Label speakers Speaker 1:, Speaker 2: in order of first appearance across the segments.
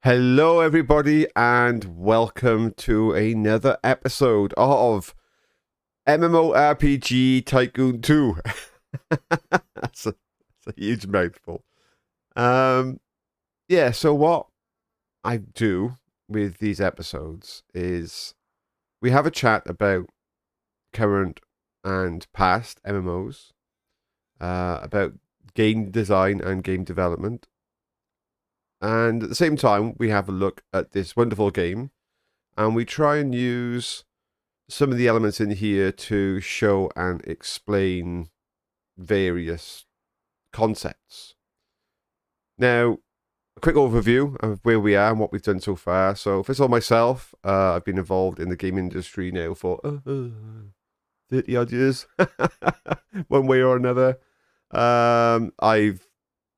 Speaker 1: Hello, everybody, and welcome to another episode of MMORPG Tycoon 2. That's a huge mouthful. So what I do with these episodes is we have a chat about current and past MMOs, about game design and game development. And at the same time, we have a look at this wonderful game and we try and use some of the elements in here to show and explain various concepts. Now, a quick overview of where we are and what we've done so far. So, first of all, myself, I've been involved in the game industry now for 30 odd years, one way or another. I've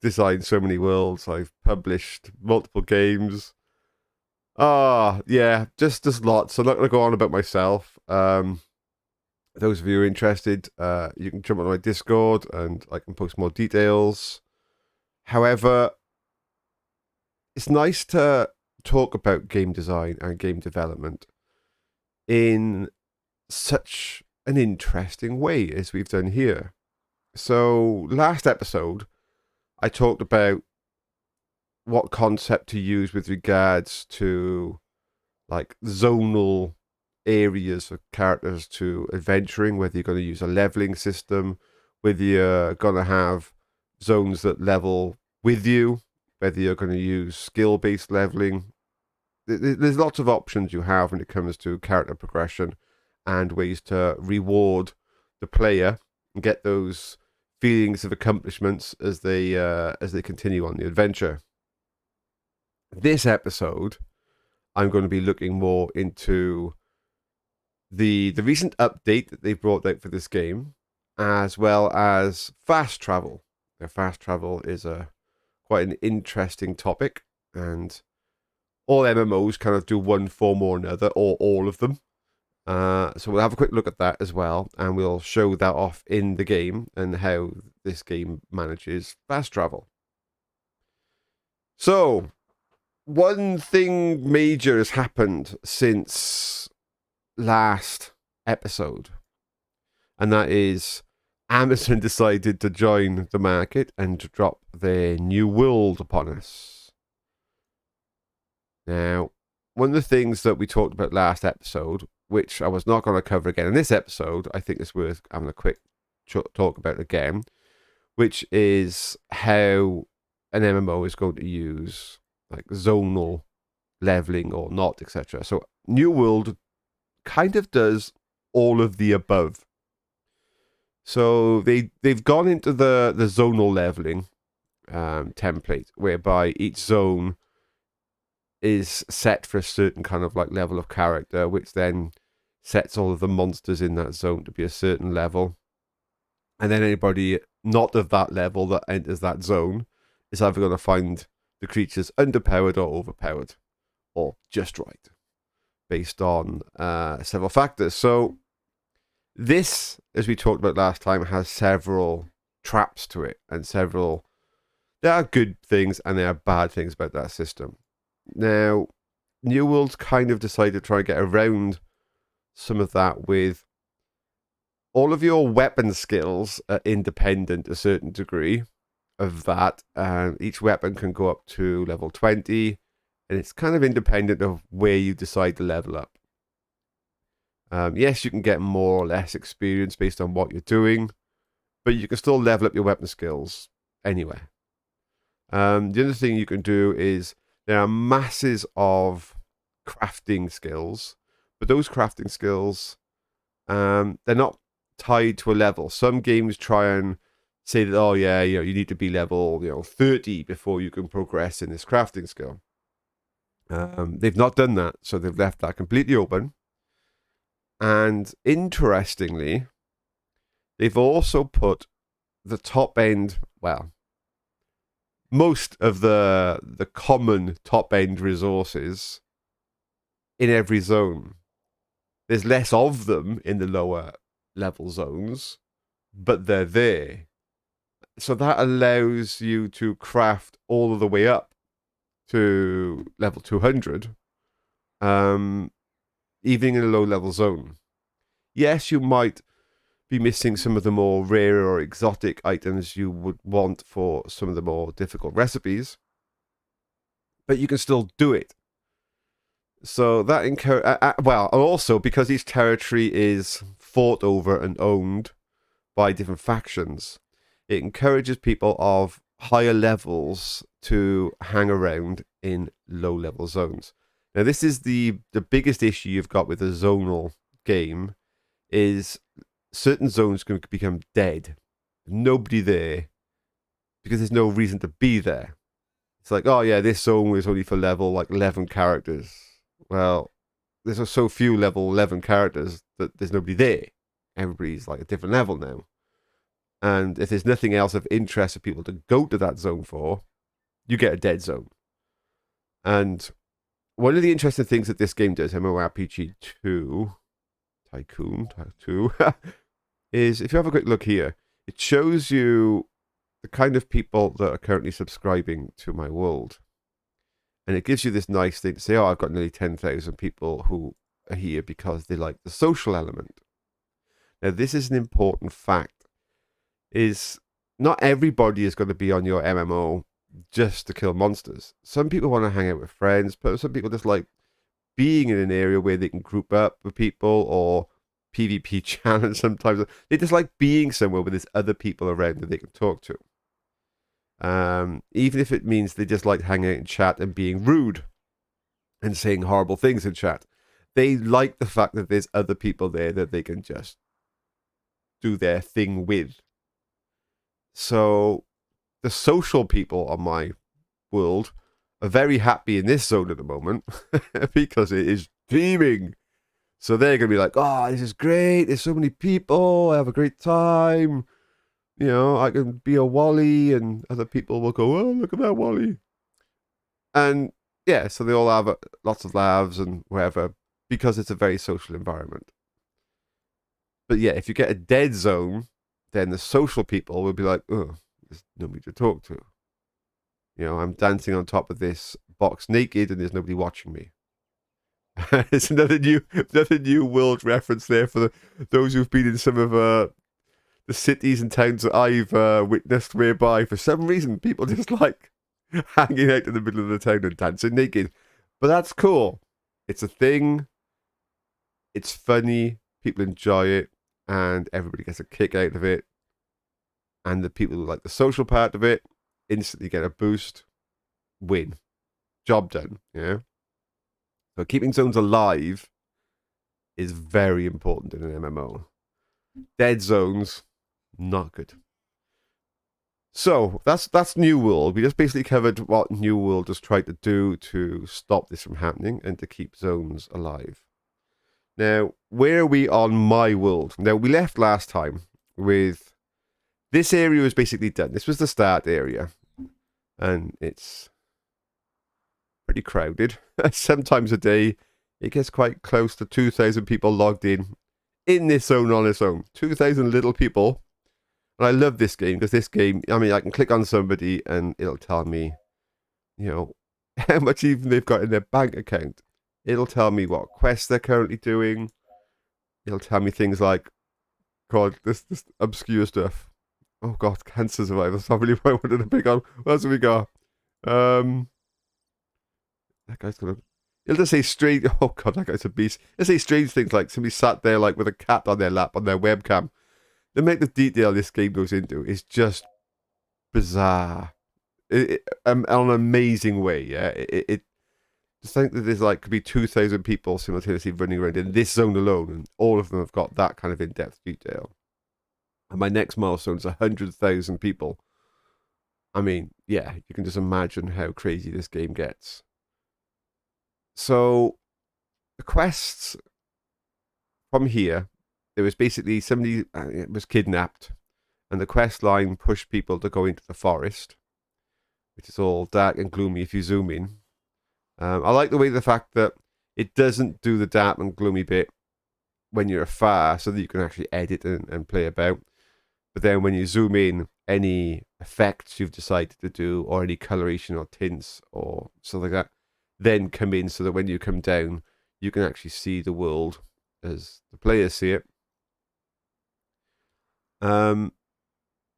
Speaker 1: designed so many worlds, I've published multiple games. Yeah, just lots. I'm not going to go on about myself. Those of you who are interested, you can jump on my Discord and I can post more details. However, it's nice to talk about game design and game development in such an interesting way as we've done here. So, last episode, I talked about what concept to use with regards to like zonal areas for characters to adventuring, whether you're going to use a leveling system, whether you're going to have zones that level with you, whether you're going to use skill-based leveling. There's lots of options you have when it comes to character progression and ways to reward the player and get those feelings of accomplishments as they continue on the adventure. This episode, I'm going to be looking more into the recent update that they've brought out for this game, as well as fast travel. Now, fast travel is quite an interesting topic, and all MMOs kind of do one form or another, or all of them. So we'll have a quick look at that as well, and we'll show that off in the game and how this game manages fast travel. So, one thing major has happened since last episode, and that is Amazon decided to join the market and drop their new world upon us. Now, one of the things that we talked about last episode, which I was not going to cover again in this episode, I think it's worth having a quick talk about again, which is how an MMO is going to use like zonal leveling or not, etc. So New World kind of does all of the above. So they've gone into the zonal leveling template, whereby each zone is set for a certain kind of like level of character, which then sets all of the monsters in that zone to be a certain level. And then anybody not of that level that enters that zone is either going to find the creatures underpowered or overpowered, or just right, based on several factors. So this, as we talked about last time, has several traps to it, and there are good things and there are bad things about that system. Now, New World's kind of decided to try and get around some of that with all of your weapon skills are independent to a certain degree of that, and each weapon can go up to level 20, and it's kind of independent of where you decide to level up. Yes, you can get more or less experience based on what you're doing, but you can still level up your weapon skills anyway. The other thing you can do is there are masses of crafting skills, but those crafting skills, they're not tied to a level. Some games try and say that, oh yeah, you need to be level 30 before you can progress in this crafting skill. They've not done that, so they've left that completely open. And interestingly, they've also put the top end, well, most of the common top end resources in every zone. There's less of them in the lower level zones, but they're there. So that allows you to craft all of the way up to level 200, even in a low-level zone. Yes, you might be missing some of the more rare or exotic items you would want for some of the more difficult recipes, but you can still do it. So that well, also because each territory is fought over and owned by different factions, it encourages people of higher levels to hang around in low-level zones. Now, this is the biggest issue you've got with a zonal game, is certain zones can become dead. Nobody there because there's no reason to be there. It's like, oh yeah, this zone was only for level like 11 characters. Well, there's so few level 11 characters that there's nobody there. Everybody's like a different level now. And if there's nothing else of interest for people to go to that zone for, you get a dead zone. And one of the interesting things that this game does, MMORPG Tycoon 2, is if you have a quick look here, it shows you the kind of people that are currently subscribing to my world. And it gives you this nice thing to say, oh, I've got nearly 10,000 people who are here because they like the social element. Now, this is an important fact, is not everybody is going to be on your MMO just to kill monsters. Some people want to hang out with friends, but some people just like being in an area where they can group up with people or PvP challenge sometimes. They just like being somewhere where there's other people around that they can talk to. Even if it means they just like hanging out in chat and being rude and saying horrible things in chat. They like the fact that there's other people there that they can just do their thing with. So the social people on my world are very happy in this zone at the moment because it is teeming. So they're going to be like, oh, this is great. There's so many people. I have a great time. You know, I can be a Wally, and other people will go, oh, look at that Wally. And yeah, so they all have lots of laughs and whatever because it's a very social environment. But yeah, if you get a dead zone, then the social people will be like, oh, there's nobody to talk to. You know, I'm dancing on top of this box naked and there's nobody watching me. It's another new world reference there for those who've been in some of the cities and towns that I've witnessed, whereby for some reason people just like hanging out in the middle of the town and dancing naked. But that's cool. It's a thing. It's funny. People enjoy it, and everybody gets a kick out of it. And the people who like the social part of it instantly get a boost. Win. Job done. Yeah. So keeping zones alive is very important in an MMO. Dead zones, not good. So that's New World. We just basically covered what New World has tried to do to stop this from happening and to keep zones alive. Now, where are we on my world? Now, we left last time with this area was basically done. This was the start area. And it's pretty crowded. Sometimes a day, it gets quite close to 2,000 people logged in this zone on its own. 2,000 little people. And I love this game because this game, I mean, I can click on somebody and it'll tell me, you know, how much even they've got in their bank account. It'll tell me what quests they're currently doing. It'll tell me things like, God, this obscure stuff. Oh God, cancer survivor. That's not really what I wanted to pick on. What else have we got? That guy's gonna. It'll just say strange. Oh God, that guy's a beast. It'll say strange things like somebody sat there like with a cat on their lap on their webcam. The amount of detail this game goes into is just bizarre. In an amazing way. Yeah. It just think that there's like could be 2,000 people simultaneously running around in this zone alone, and all of them have got that kind of in-depth detail. And my next milestone is 100,000 people. I mean, yeah, you can just imagine how crazy this game gets. So, the quests from here, there was basically somebody was kidnapped, and the quest line pushed people to go into the forest, which is all dark and gloomy if you zoom in. I like the fact that it doesn't do the dark and gloomy bit when you're afar, so that you can actually edit and play about. But then when you zoom in, any effects you've decided to do, or any coloration or tints or something like that, then come in so that when you come down, you can actually see the world as the players see it. And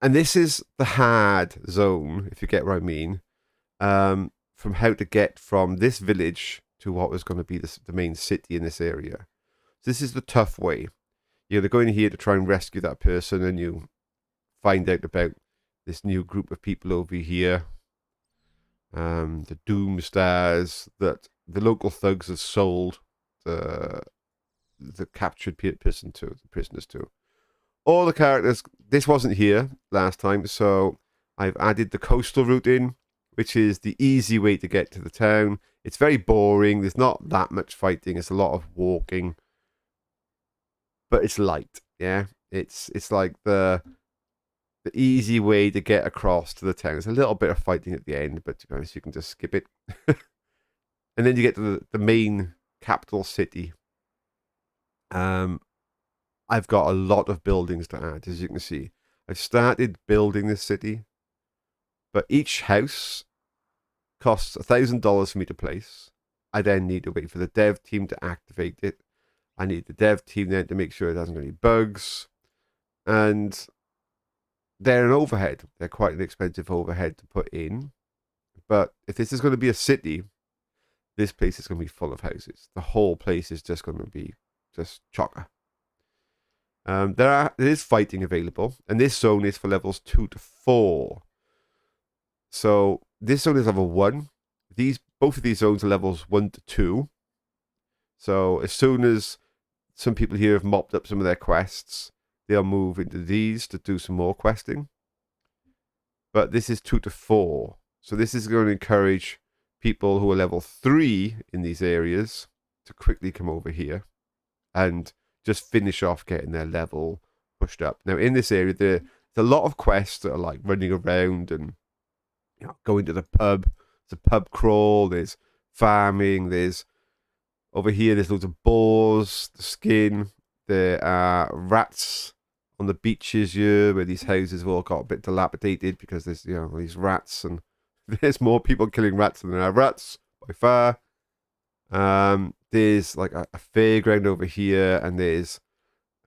Speaker 1: this is the hard zone, if you get what I mean, from how to get from this village to what was going to be the main city in this area. So this is the tough way. You're going to go in here to try and rescue that person, and you find out about this new group of people over here, the Doomstars, that the local thugs have sold the captured person to, the prisoners to. All the characters, this wasn't here last time, so I've added the coastal route in, which is the easy way to get to the town. It's very boring. There's not that much fighting. It's a lot of walking, but it's light. Yeah, it's like the easy way to get across to the town. There's a little bit of fighting at the end, but to be honest, you can just skip it. And then you get to the main capital city. I've got a lot of buildings to add, as you can see. I've started building this city, but each house costs $1,000 for me to place. I then need to wait for the dev team to activate it. I need the dev team then to make sure it hasn't got any bugs. And they're an overhead. They're quite an expensive overhead to put in. But if this is going to be a city, this place is going to be full of houses. The whole place is just going to be just chocker. There is fighting available, and this zone is for levels 2 to 4. So this zone is level 1. Both of these zones are levels 1 to 2. So as soon as some people here have mopped up some of their quests, they'll move into these to do some more questing. But this is 2 to 4. So this is going to encourage people who are level 3 in these areas to quickly come over here and just finish off getting their level pushed up. Now, in this area, there's a lot of quests that are like running around and going to the pub. There's a pub crawl. There's farming. There's over here. There's loads of boars, the skin. There are rats on the beaches here, where these houses have all got a bit dilapidated because there's these rats, and there's more people killing rats than there are rats by far. There's like a fairground over here, and there's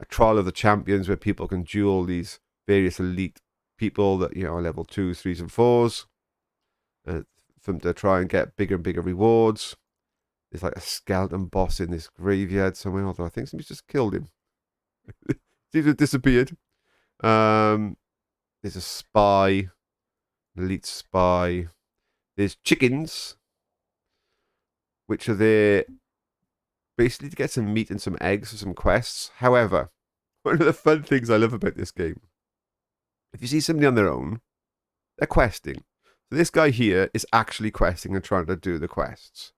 Speaker 1: a trial of the champions where people can duel these various elite people that are level 2s, 3s, and 4s, for them to try and get bigger and bigger rewards. There's like a skeleton boss in this graveyard somewhere, although I think somebody's just killed him. Seems to have disappeared. There's a spy, an elite spy. There's chickens, which are there basically to get some meat and some eggs for some quests. However, one of the fun things I love about this game, if you see somebody on their own, they're questing. So this guy here is actually questing and trying to do the quests.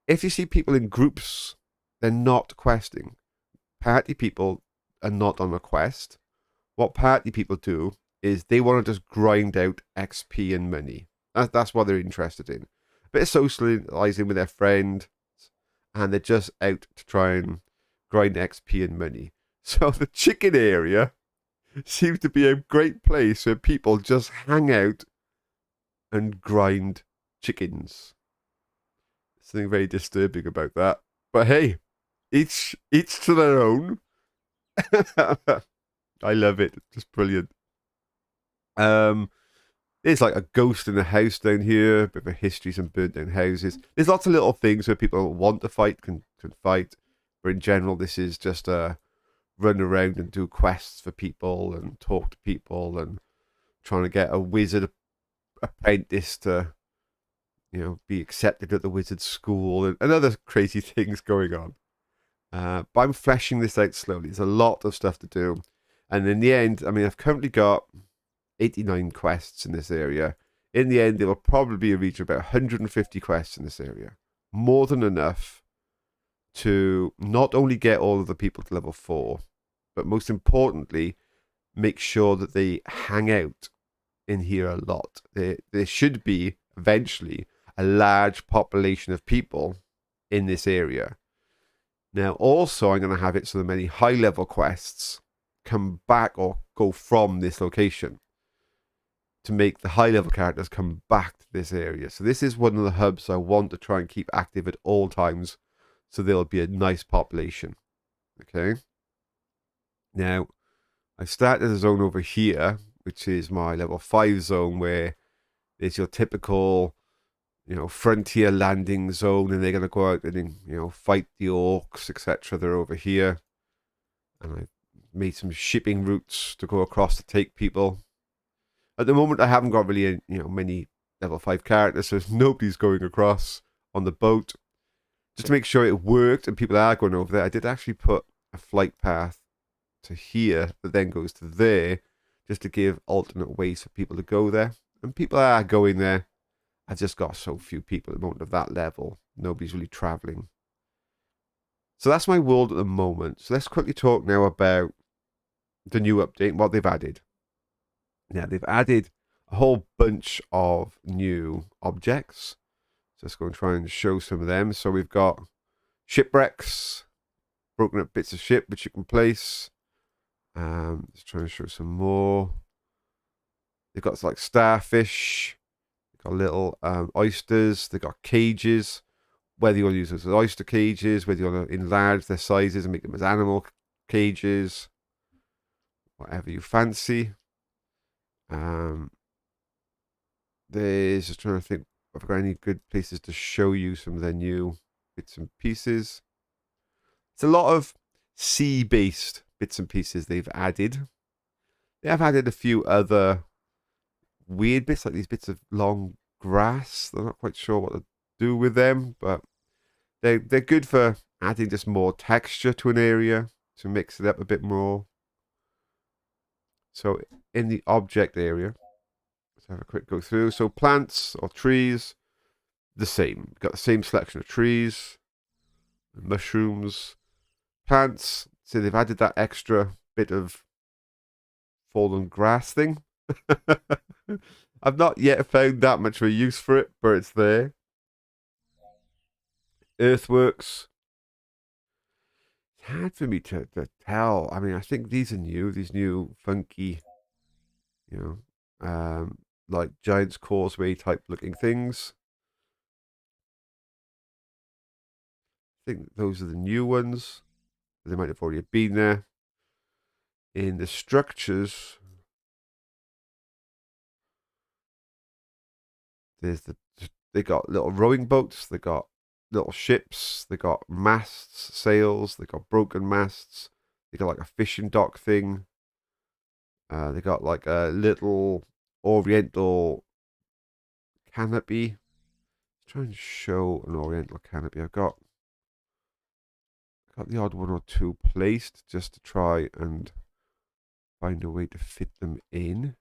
Speaker 1: If you see people in groups, they're not questing. Party people are not on a quest. What party people do is they want to just grind out XP and money. That's what they're interested in. A bit of socializing with their friend, and they're just out to try and grind XP and money. So the chicken area seems to be a great place where people just hang out and grind chickens. Something very disturbing about that. But hey, each to their own. I love it. Just brilliant. There's like a ghost in a house down here, a bit of a history, some burnt down houses. There's lots of little things where people want to fight can fight. But in general, this is just a run around and do quests for people and talk to people and trying to get a wizard apprentice to, be accepted at the wizard school and other crazy things going on. But I'm fleshing this out slowly. There's a lot of stuff to do. And in the end, I've currently got 89 quests in this area. In the end, there will probably be a region of about 150 quests in this area. More than enough to not only get all of the people to level 4, but most importantly, make sure that they hang out in here a lot. There should be, eventually, a large population of people in this area. Now, also, I'm going to have it so that many high-level quests come back or go from this location to make the high level characters come back to this area. So this is one of the hubs I want to try and keep active at all times, so there'll be a nice population. Okay. Now, I started a zone over here, which is my level 5 zone, where it's your typical, frontier landing zone, and they're going to go out and, fight the orcs, etc. They're over here. And I made some shipping routes to go across to take people. At the moment, I haven't got really, many level 5 characters, so nobody's going across on the boat. Just to make sure it worked and people are going over there, I did actually put a flight path to here that then goes to there, just to give alternate ways for people to go there. And people are going there. I've just got so few people at the moment of that level. Nobody's really traveling. So that's my world at the moment. So let's quickly talk now about the new update and what they've added. Now, they've added a whole bunch of new objects. So let's go and try and show some of them. So we've got shipwrecks, broken up bits of ship which you can place. Let's try and show some more. They've got like starfish. They've got little oysters. They've got cages. Whether you want to use those as oyster cages, whether you want to enlarge their sizes and make them as animal cages, whatever you fancy. There's just trying to think if I've got any good places to show you some of their new bits and pieces. It's a lot of sea-based bits and pieces they've added. They have added a few other weird bits, like these bits of long grass. They're not quite sure what to do with them, but they're good for adding just more texture to an area to mix it up a bit more. So in the object area, let's have a quick go through. So plants or trees, the same. Got the same selection of trees, mushrooms, plants. So they've added that extra bit of fallen grass thing. I've not yet found that much of a use for it, but it's there. Earthworks. It's hard for me to tell. I mean, I think these are new. These new funky, like Giant's Causeway type looking things. I think those are the new ones. They might have already been there. In the structures, they got little rowing boats. They got little ships. They got masts, sails. They got broken masts. They got like a fishing dock thing. They got like a little oriental canopy. Let's try and show an oriental canopy. I've got the odd one or two placed just to try and find a way to fit them in.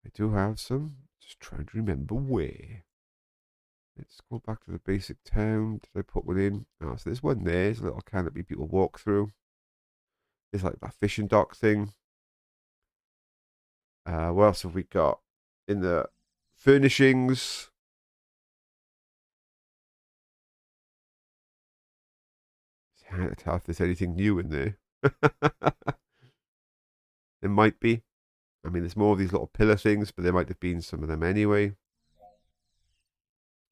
Speaker 1: I do have some. Just trying to remember where. Let's go back to the basic town. Did I put one in? Oh, so there's one there. There's a little canopy people walk through. There's like that fishing dock thing. What else have we got? In the furnishings. It's hard to tell if there's anything new in there. There might be. I mean, there's more of these little pillar things, but there might have been some of them anyway.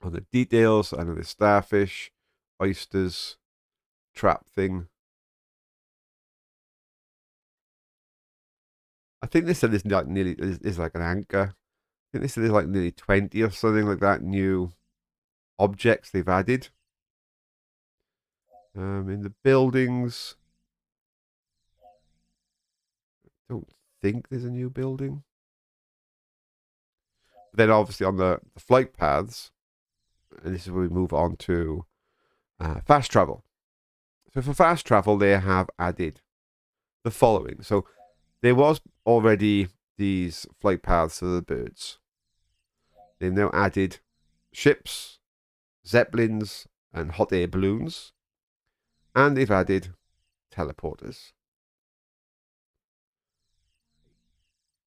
Speaker 1: On the details, I know there's starfish, oysters, trap thing. I think they said there's like nearly is like an anchor. I think they said there's like nearly 20 or something like that new objects they've added. In the buildings, I don't think there's a new building. But then obviously on the flight paths, and this is where we move on to fast travel. So for fast travel, they have added the following. So there was already these flight paths for the birds. They've now added ships, zeppelins, and hot air balloons. And they've added teleporters.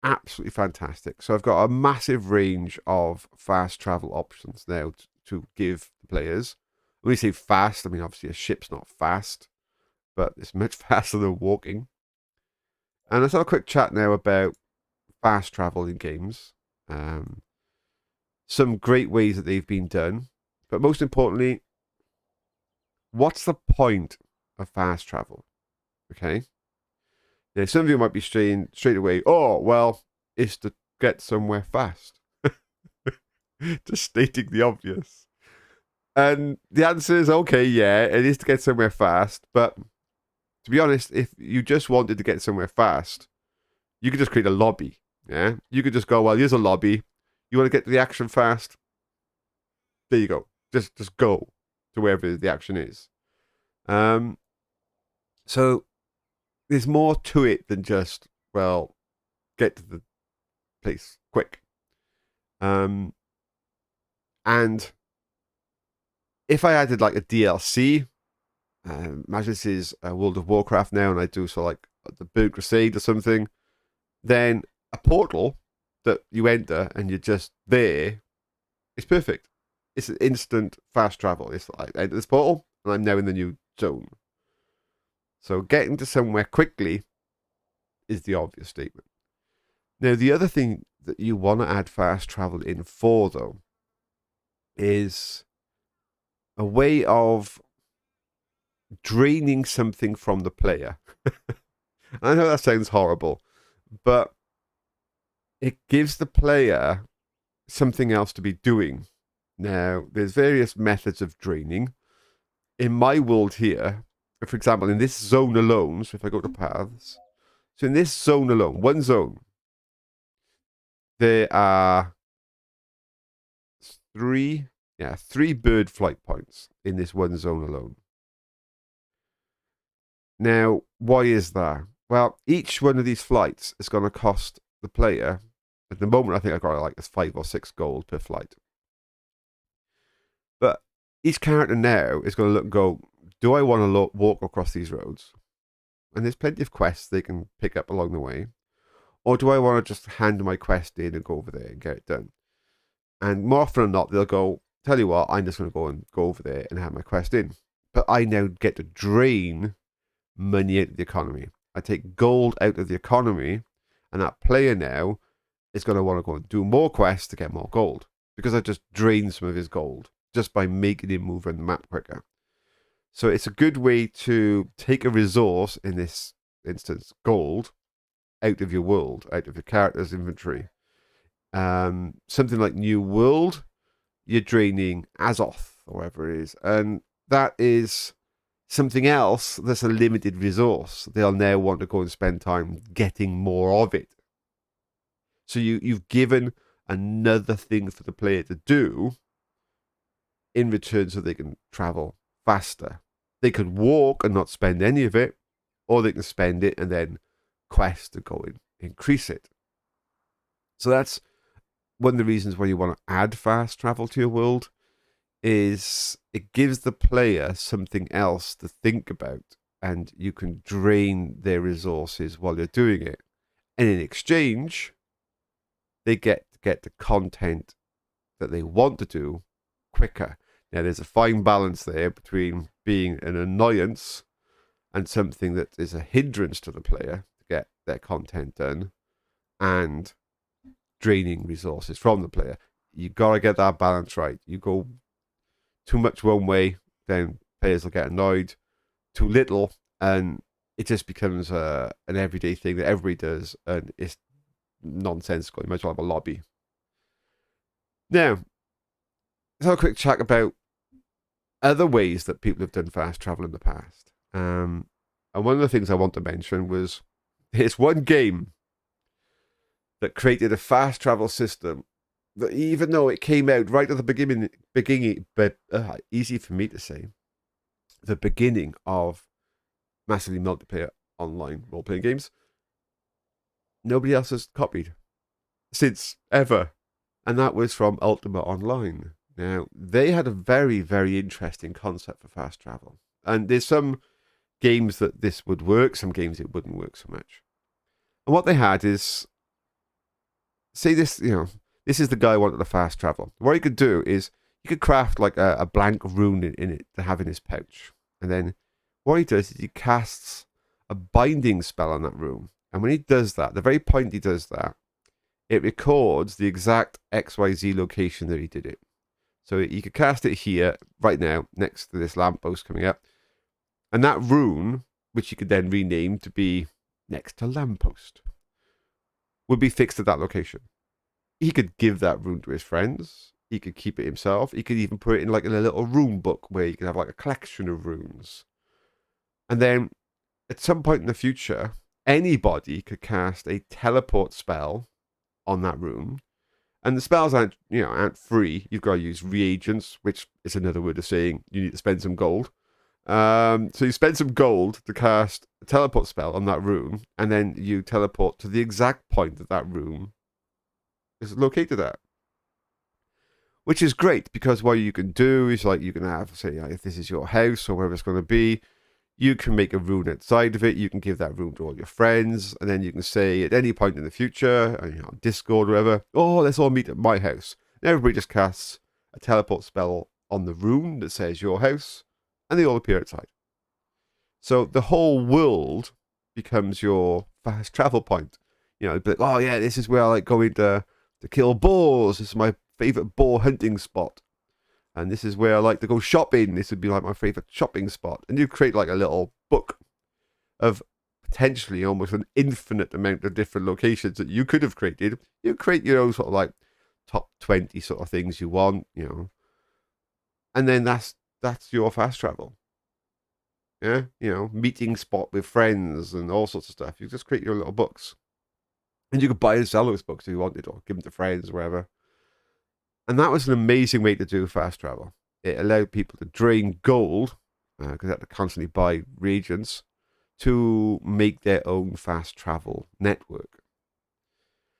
Speaker 1: Absolutely fantastic. So I've got a massive range of fast travel options now to give the players. When we say fast, I mean obviously a ship's not fast. but it's much faster than walking. And let's have a quick chat now about fast travel in games. Some great ways that they've been done, but most importantly, what's the point of fast travel? Okay. Now, some of you might be straight away, oh, well, it's to get somewhere fast. Just stating the obvious. And the answer is, okay, yeah, it is to get somewhere fast. But to be honest, if you just wanted to get somewhere fast, you could just create a lobby. Yeah. You could just go, well, here's a lobby. You want to get to the action fast? There you go. Just go to wherever the action is. So there's more to it than just, well, get to the place quick. And if I added like a DLC, imagine this is World of Warcraft now, and I do so like the Bird Crusade or something, then a portal that you enter and you're just there is perfect. It's an instant fast travel. It's like I enter this portal and I'm now in the new zone. So getting to somewhere quickly is the obvious statement. Now, the other thing that you want to add fast travel in for, though, is a way of draining something from the player. I know that sounds horrible, but it gives the player something else to be doing. Now, there's various methods of draining. In my world here, for example, in this zone alone, so if I go to paths, so in this zone alone, one zone, there are three bird flight points in this one zone alone. Now, why is that? Well, each one of these flights is going to cost the player, at the moment I think I've got like 5 or 6 gold per flight. But each character now is going to look and go, do I want to walk across these roads? And there's plenty of quests they can pick up along the way. Or do I want to just hand my quest in and go over there and get it done? And more often than not, they'll go, tell you what, I'm just going to go over there and have my quest in. But I now get to drain money out of the economy. I take gold out of the economy, and that player now is going to want to go and do more quests to get more gold, because I just drained some of his gold just by making him move around the map quicker. So it's a good way to take a resource, in this instance, gold, out of your world, out of your character's inventory. Something like New World, you're draining Azoth, or whatever it is, and that is something else that's a limited resource. They'll now want to go and spend time getting more of it. So you've given another thing for the player to do in return, so they can travel faster. They could walk and not spend any of it, or they can spend it and then quest to go and increase it. So that's one of the reasons why you want to add fast travel to your world, is it gives the player something else to think about, and you can drain their resources while you're doing it. And in exchange, they get the content that they want to do quicker. Now, there's a fine balance there between being an annoyance and something that is a hindrance to the player to get their content done, and draining resources from the player. You got to get that balance right. You go too much one way, then players will get annoyed. Too little, and it just becomes an everyday thing that everybody does, and it's nonsensical. You might as well have a lobby. Now, let's have a quick chat about other ways that people have done fast travel in the past. And one of the things I want to mention was, there's one game that created a fast travel system that, even though it came out right at the beginning, but easy for me to say, the beginning of massively multiplayer online role-playing games, nobody else has copied since ever, and that was from Ultima Online. Now, they had a very, very interesting concept for fast travel, and there's some games that this would work, some games it wouldn't work so much. And what they had is, say this, this is the guy who wanted the fast travel. What he could do is, he could craft like a blank rune in it to have in his pouch, and then what he does is he casts a binding spell on that room. And when he does that, the very point he does that, it records the exact XYZ location that he did it. So you could cast it here, right now, next to this lamppost coming up. And that rune, which you could then rename to be next to lamppost, would be fixed at that location. He could give that rune to his friends. He could keep it himself. He could even put it in like in a little rune book where you can have like a collection of runes. And then at some point in the future, anybody could cast a teleport spell on that rune. And the spells aren't free. You've got to use reagents, which is another word of saying you need to spend some gold. So you spend some gold to cast a teleport spell on that rune, and then you teleport to the exact point that that rune is located at. Which is great, because what you can do is like you can have, say, if this is your house or wherever it's going to be, you can make a rune outside of it. You can give that rune to all your friends, and then you can say at any point in the future, on Discord or whatever, oh, let's all meet at my house. And everybody just casts a teleport spell on the rune that says your house, and they all appear outside. So the whole world becomes your fast travel point. It'd be like, oh yeah, this is where I like going to kill boars. This is my favorite boar hunting spot. And this is where I like to go shopping. This would be like my favorite shopping spot. And you create like a little book of potentially almost an infinite amount of different locations that you could have created. You create, sort of like top 20 sort of things you want, And then that's your fast travel. Yeah, meeting spot with friends and all sorts of stuff. You just create your little books. And you could buy and sell those books if you wanted, or give them to friends or whatever. And that was an amazing way to do fast travel. It allowed people to drain gold, because they had to constantly buy reagents, to make their own fast travel network.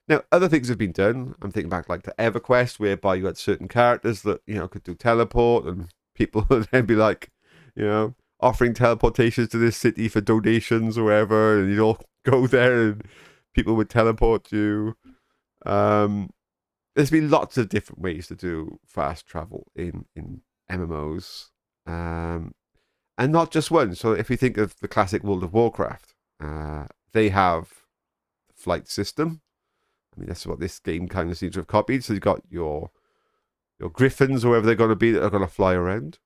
Speaker 1: Now, other things have been done. I'm thinking back like to EverQuest, whereby you had certain characters that, could do teleport, and people would then be like, offering teleportations to this city for donations or whatever, and you'd all go there and people would teleport you. There's been lots of different ways to do fast travel in MMOs, and not just one. So if you think of the classic World of Warcraft, they have the flight system. I mean, that's what this game kind of seems to have copied. So you've got your griffins, or wherever they're going to be, that are going to fly around.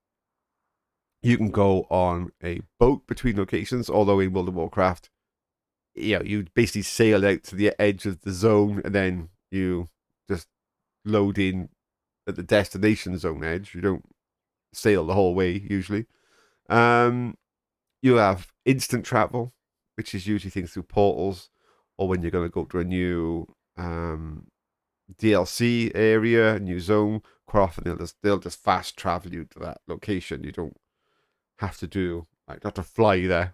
Speaker 1: You can go on a boat between locations, although in World of Warcraft, you basically sail out to the edge of the zone, and then you just load in at the destination zone edge. You don't sail the whole way, usually. You have instant travel, which is usually things through portals, or when you're going to go to a new DLC area, a new zone. Quite often they'll just fast travel you to that location. You don't have to have to fly there.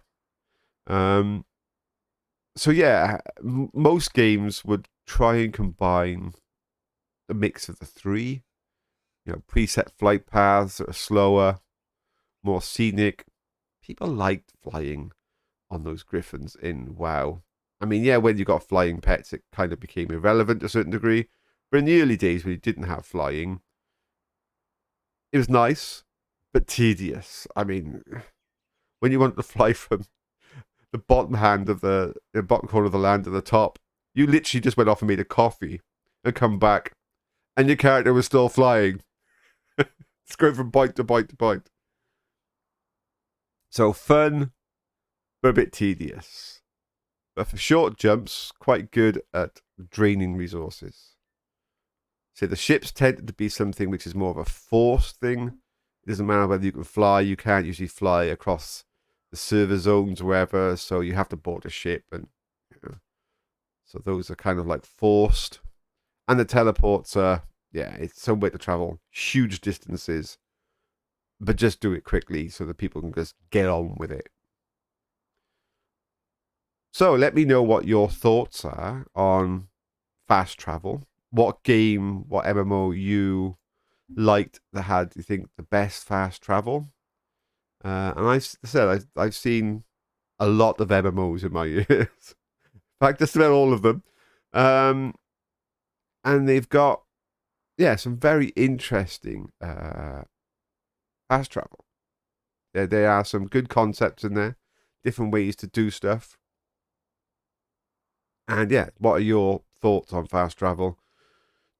Speaker 1: So yeah, most games would try and combine a mix of the three. Preset flight paths that are slower, more scenic. People liked flying on those griffins in WoW. I mean, yeah, when you got flying pets, it kind of became irrelevant to a certain degree. But in the early days when you didn't have flying, it was nice, but tedious. I mean, when you wanted to fly from the bottom bottom corner of the land to the top, you literally just went off and made a coffee and come back, and your character was still flying. It's going from point to point to point. So fun, but a bit tedious. But for short jumps, quite good at draining resources. So the ships tended to be something which is more of a forced thing. It doesn't matter whether you can fly. You can't usually fly across the server zones or wherever, so you have to board a ship. And so those are kind of like forced. And the teleports are, it's some way to travel huge distances, but just do it quickly so that people can just get on with it. So let me know what your thoughts are on fast travel. What game, what MMO you liked that had, you think, the best fast travel? And I've seen a lot of MMOs in my years. In fact, just about all of them. And they've got, some very interesting fast travel. There are some good concepts in there, different ways to do stuff. And yeah, what are your thoughts on fast travel?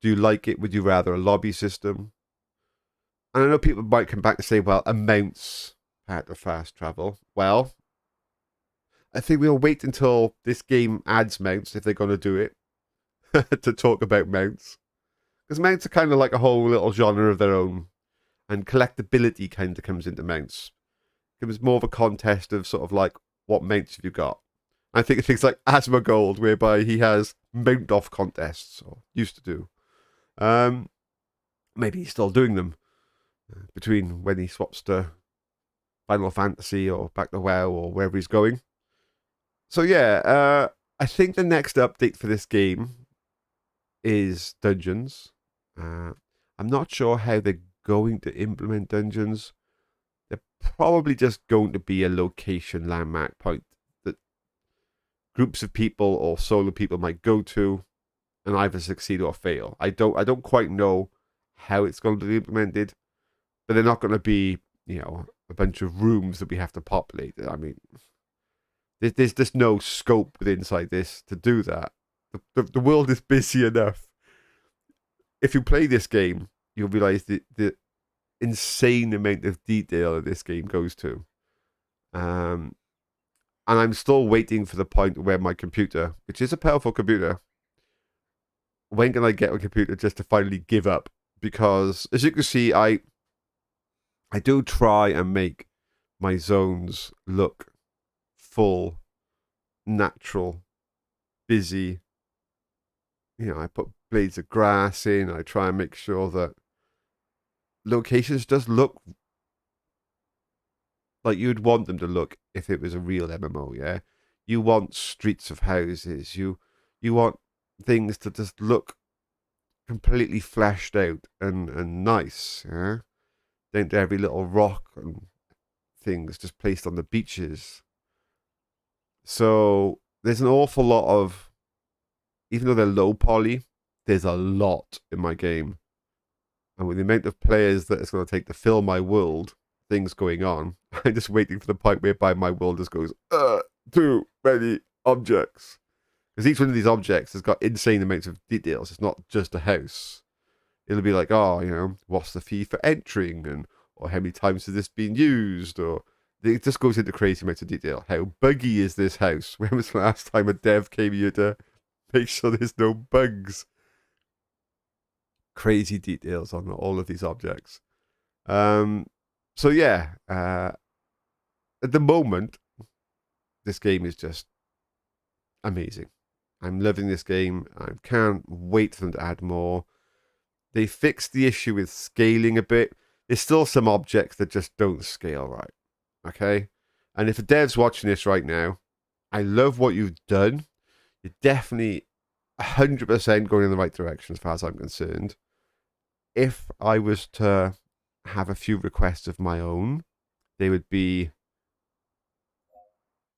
Speaker 1: Do you like it? Would you rather a lobby system? And I know people might come back and say, well, amounts part of fast travel. Well, I think we'll wait until this game adds mounts, if they're going to do it, to talk about mounts. Because mounts are kind of like a whole little genre of their own. And collectability kind of comes into mounts. It was more of a contest of sort of like, what mounts have you got? I think of things like Asmongold, whereby he has mount off contests, or used to do. Maybe he's still doing them between when he swaps to Final Fantasy or back to WoW or wherever he's going. So yeah, I think the next update for this game is dungeons. I'm not sure how they're going to implement dungeons. They're probably just going to be a location landmark point that groups of people or solo people might go to and either succeed or fail. I don't quite know how it's going to be implemented, but they're not going to be, a bunch of rooms that we have to populate. I mean, there's just no scope inside this to do that. The world is busy enough. If you play this game, you'll realize the insane amount of detail that this game goes to. And I'm still waiting for the point where my computer, which is a powerful computer, when can I get a computer just to finally give up? Because as you can see, I do try and make my zones look full, natural, busy. I put blades of grass in. I try and make sure that locations just look like you'd want them to look if it was a real MMO, yeah? You want streets of houses. You want things to just look completely fleshed out and nice, yeah? Down to every little rock and things just placed on the beaches. So there's an awful lot of, even though they're low poly, there's a lot in my game. And with the amount of players that it's going to take to fill my world, things going on, I'm just waiting for the point whereby my world just goes, too many objects. Because each one of these objects has got insane amounts of details. It's not just a house. It'll be like, what's the fee for entering? Or how many times has this been used? Or it just goes into crazy amounts of detail. How buggy is this house? When was the last time a dev came here to make sure there's no bugs? Crazy details on all of these objects. So yeah, at the moment, this game is just amazing. I'm loving this game. I can't wait for them to add more. They fixed the issue with scaling a bit. There's still some objects that just don't scale right. Okay? And if a dev's watching this right now, I love what you've done. You're definitely 100% going in the right direction as far as I'm concerned. If I was to have a few requests of my own, they would be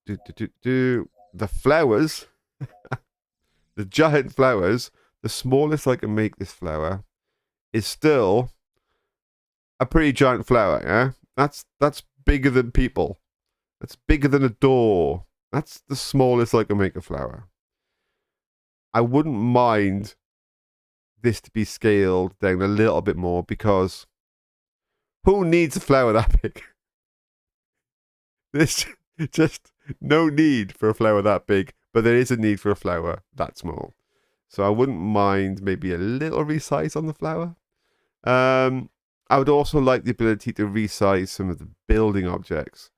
Speaker 1: the flowers, the giant flowers. The smallest I can make this flower is still a pretty giant flower, yeah? That's bigger than people. That's bigger than a door. That's the smallest I can make a flower. I wouldn't mind this to be scaled down a little bit more, because who needs a flower that big? There's just no need for a flower that big, but there is a need for a flower that small. So I wouldn't mind maybe a little resize on the flower. I would also like the ability to resize some of the building objects.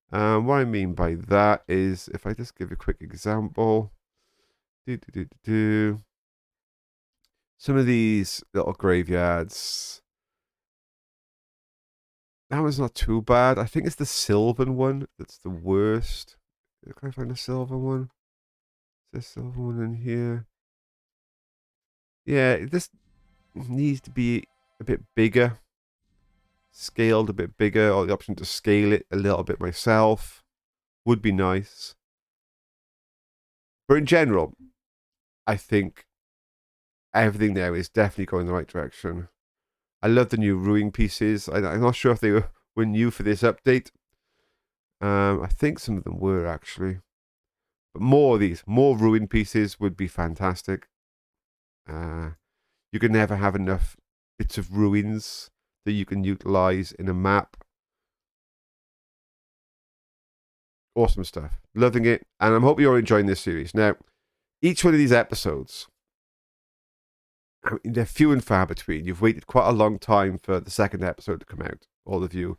Speaker 1: What I mean by that is, if I just give a quick example, some of these little graveyards, that one's not too bad. I think it's the Sylvan one that's the worst. Can I find a Sylvan one? Is there a Sylvan one in here? Yeah, this needs to be a bit bigger. Scaled a bit bigger, or the option to scale it a little bit myself would be nice. But in general, I think everything there is definitely going in the right direction. I love the new ruin pieces. I'm not sure if they were new for this update, I think some of them were actually. But more of these, more ruin pieces would be fantastic. You can never have enough bits of ruins that you can utilize in a map. Awesome stuff. Loving it. And I'm hoping you're enjoying this series. Now, each one of these episodes, I mean, they're few and far between. You've waited quite a long time for the second episode to come out. All of you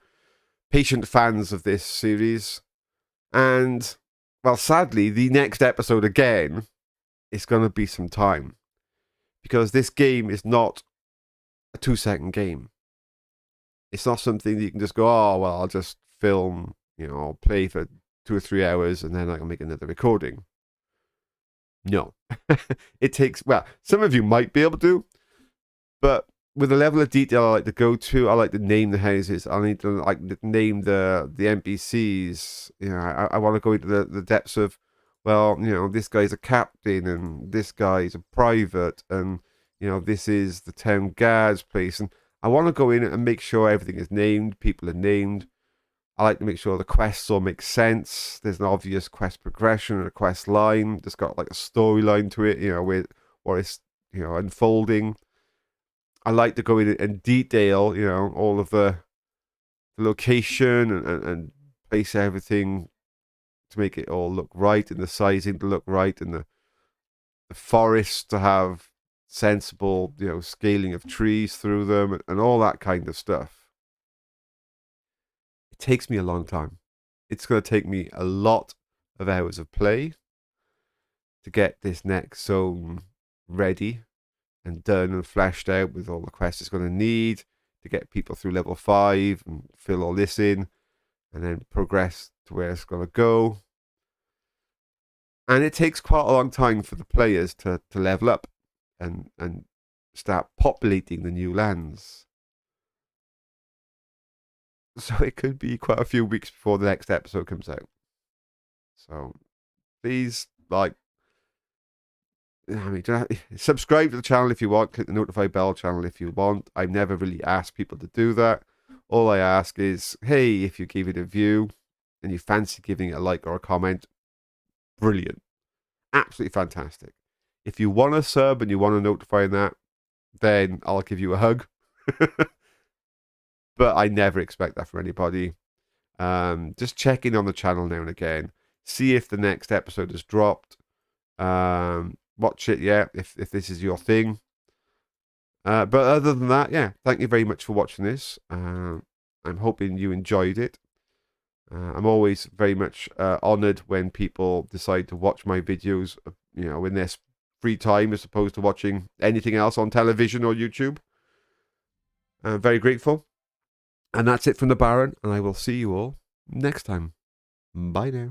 Speaker 1: patient fans of this series. And, well, sadly, the next episode again is going to be some time. Because this game is not a 2-second game. It's not something that you can just go, oh, well, I'll just film, I'll play for 2 or 3 hours and then I can make another recording. No. It takes, well, some of you might be able to, but with the level of detail I like to go to, I like to name the houses. I need to name the NPCs. I want to go into the depths of, well, this guy's a captain and this guy's a private and, this is the town guard's place. And I want to go in and make sure everything is named, people are named. I like to make sure the quests all make sense. There's an obvious quest progression and a quest line that's got like a storyline to it, where it's, unfolding. I like to go in and detail, all of the location and place everything to make it all look right and the sizing to look right and the forests to have sensible, scaling of trees through them and all that kind of stuff. It takes me a long time. It's going to take me a lot of hours of play to get this next zone ready and done and fleshed out with all the quests it's going to need to get people through level 5 and fill all this in and then progress to where it's going to go. And it takes quite a long time for the players to level up and start populating the new lands. So it could be quite a few weeks before the next episode comes out. So please, subscribe to the channel if you want. Click the notify bell channel if you want. I've never really asked people to do that. All I ask is, hey, if you give it a view and you fancy giving it a like or a comment, brilliant. Absolutely fantastic. If you want a sub and you want to notify that, then I'll give you a hug. But I never expect that from anybody. Just check in on the channel now and again. See if the next episode has dropped. Watch it, if this is your thing. But other than that, thank you very much for watching this. I'm hoping you enjoyed it. I'm always very much honoured when people decide to watch my videos, in their free time as opposed to watching anything else on television or YouTube. I'm very grateful. And that's it from the Baron, and I will see you all next time. Bye now.